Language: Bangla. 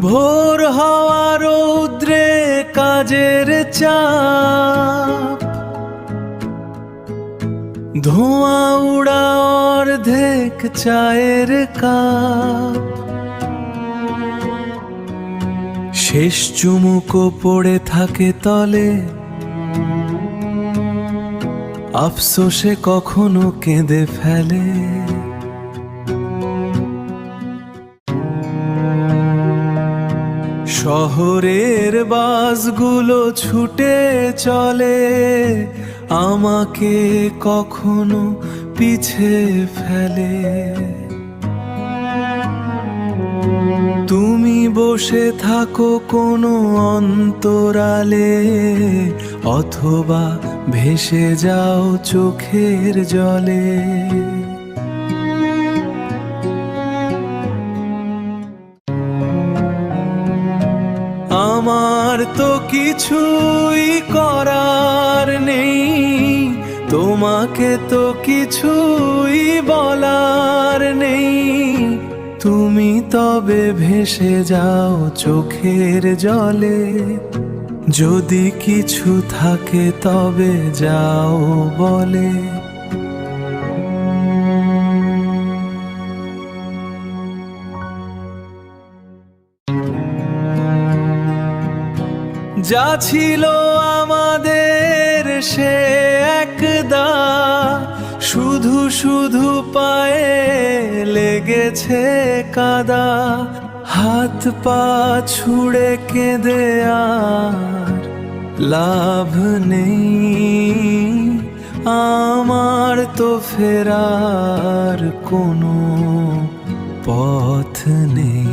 ভোর হওয়া রৌদ্রে কাজের চাপ, ধোঁয়া উড়া অর্ধেক চায়ের কাপ, শেষ চুমুকো পড়ে থাকে তলে, আফসোসে কখনো কেঁদে ফেলে। শহরের বাসগুলো ছুটে চলে, আমাকে কখনো পিছে ফেলে। তুমি বসে থাকো কোনো অন্তরালে, অথবা ভেসে যাও চোখের জলে। আমার তো কিছুই করার নেই, তোমাকে তো কিছুই বলার নেই। তুমি তবে ভেসে যাও চোখের জলে, যদি কিছু থাকে তবে যাও বলে। যা ছিল আমাদের সে একদা, শুধু শুধু পায়ে লেগেছে কাদা। হাত পা ছুড়ে কেঁদে আর লাভ নেই, আমার তো ফেরার কোনো পথ নেই।